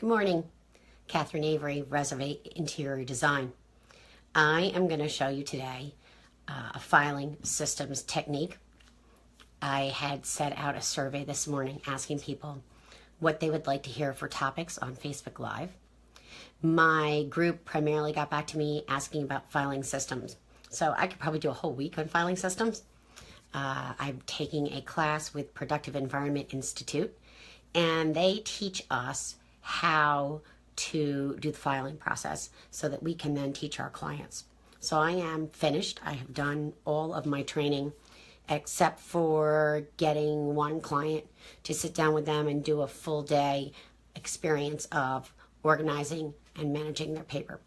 Good morning, Catherine Avery, Reservate Interior Design. I am going to show you today a filing systems technique. I had set out a survey this morning asking people what they would like to hear for topics on Facebook Live. My group primarily got back to me asking about filing systems. So I could probably do a whole week on filing systems. I'm taking a class with Productive Environment Institute, and they teach us how to do the filing process so that we can then teach our clients. So I am finished. I have done all of my training except for getting one client to sit down with them and do a full day experience of organizing and managing their paper.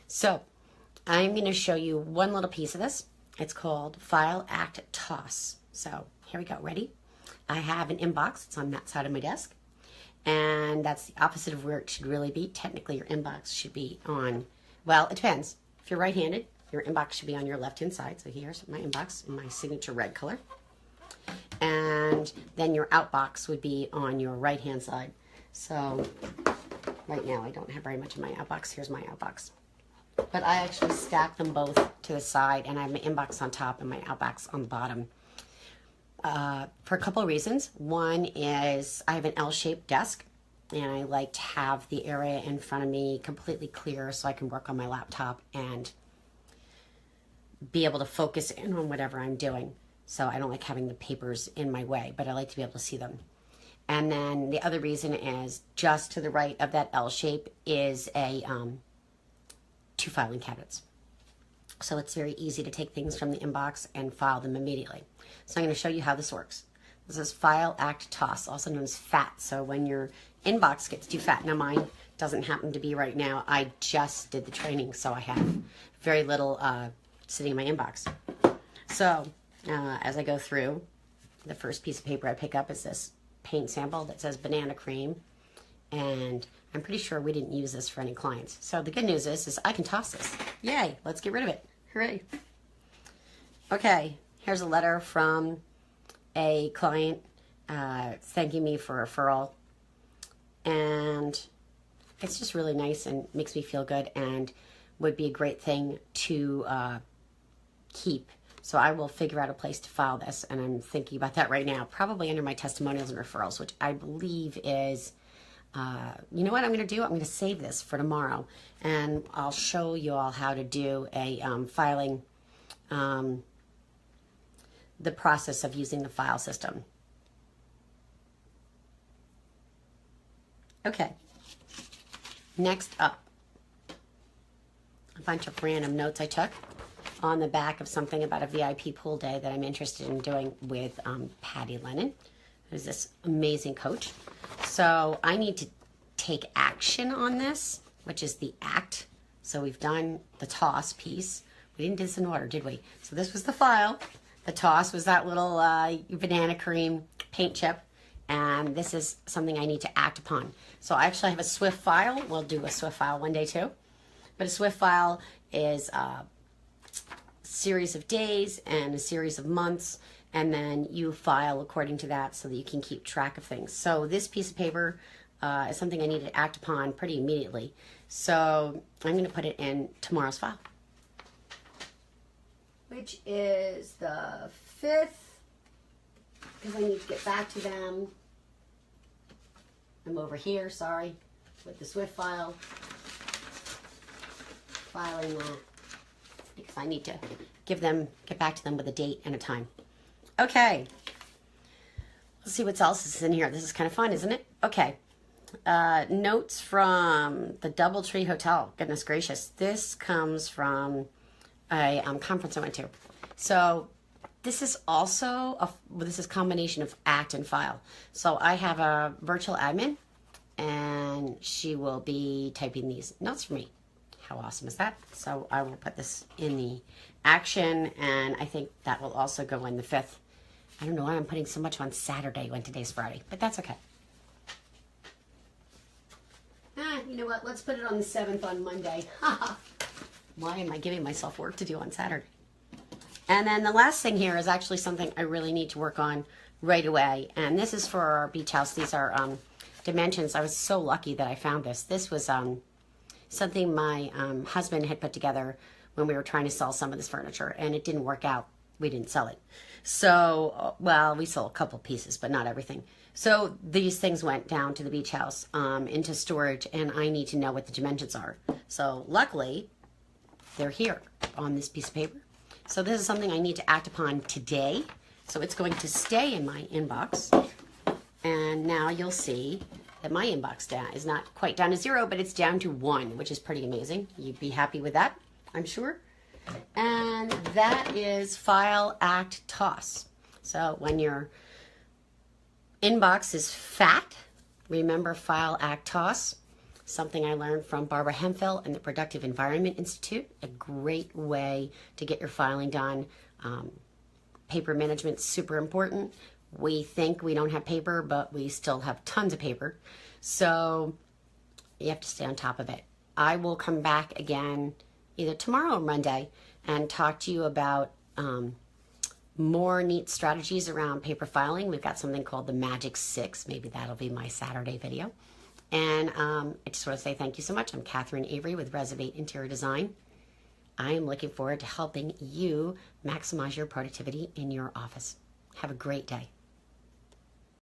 So I'm going to show you one little piece of this. It's called File Act Toss. So here we go. Ready? I have an inbox. It's on that side of my desk. And that's the opposite of where it should really be. Technically, your inbox should be on, well, it depends. If you're right-handed, your inbox should be on your left-hand side. So here's my inbox in my signature red color. And then your outbox would be on your right-hand side. So right now, I don't have very much in my outbox. Here's my outbox. But I actually stack them both to the side, and I have my inbox on top and my outbox on the bottom. For a couple of reasons. One is I have an L-shaped desk, and I like to have the area in front of me completely clear so I can work on my laptop and be able to focus in on whatever I'm doing. So I don't like having the papers in my way, but I like to be able to see them. And then the other reason is just to the right of that L shape is a two filing cabinets. So it's very easy to take things from the inbox and file them immediately. So I'm going to show you how this works. This is File Act Toss, also known as FAT. So when your inbox gets too fat, now mine doesn't happen to be right now. I just did the training, so I have very little sitting in my inbox. So as I go through, the first piece of paper I pick up is this paint sample that says banana cream. And I'm pretty sure we didn't use this for any clients. So the good news is I can toss this. Yay, let's get rid of it. Hooray. Okay, here's a letter from a client thanking me for a referral. And it's just really nice and makes me feel good and would be a great thing to keep. So I will figure out a place to file this, and I'm thinking about that right now, probably under my testimonials and referrals, which I believe is... you know what I'm going to do? I'm going to save this for tomorrow, and I'll show you all how to do a filing, the process of using the file system. Okay, next up, a bunch of random notes I took on the back of something about a VIP pool day that I'm interested in doing with Patty Lennon, who's this amazing coach. So I need to take action on this, which is the act. So we've done the toss piece. We didn't do this in order, did we? So this was the file. The toss was that little banana cream paint chip. And this is something I need to act upon. So I actually have a Swift file. We'll do a Swift file one day too. But a Swift file is a series of days and a series of months, and then you file according to that so that you can keep track of things. So this piece of paper is something I need to act upon pretty immediately. So I'm going to put it in tomorrow's file, which is the 5th, because I need to get back to them. I'm over here, sorry, with the Swift file, filing that, because I need to get back to them with a date and a time. Okay, let's see what else is in here. This is kind of fun, isn't it? Okay, notes from the Doubletree Hotel. Goodness gracious, this comes from a conference I went to. So this is also this is a combination of act and file. So I have a virtual admin, and she will be typing these notes for me. How awesome is that? So I will put this in the action, and I think that will also go in the 5th. I don't know why I'm putting so much on Saturday when today's Friday, but that's okay. You know what? Let's put it on the 7th on Monday. Why am I giving myself work to do on Saturday? And then the last thing here is actually something I really need to work on right away. And this is for our beach house. These are dimensions. I was so lucky that I found this. This was something my husband had put together when we were trying to sell some of this furniture, and it didn't work out. We didn't sell it. So, well, we sold a couple pieces, but not everything. So these things went down to the beach house into storage, and I need to know what the dimensions are. So luckily, they're here on this piece of paper. So this is something I need to act upon today. So it's going to stay in my inbox. And now you'll see that my inbox is not quite down to 0, but it's down to 1, which is pretty amazing. You'd be happy with that, I'm sure. And that is File, Act, Toss. So when your inbox is fat, remember File, Act, Toss. Something I learned from Barbara Hemphill and the Productive Environment Institute. A great way to get your filing done. Paper management is super important. We think we don't have paper, but we still have tons of paper. So you have to stay on top of it. I will come back again either tomorrow or Monday and talk to you about more neat strategies around paper filing. We've got something called the Magic 6. Maybe that'll be my Saturday video. And I just want to say thank you so much. I'm Catherine Avery with Reservate Interior Design. I am looking forward to helping you maximize your productivity in your office. Have a great day.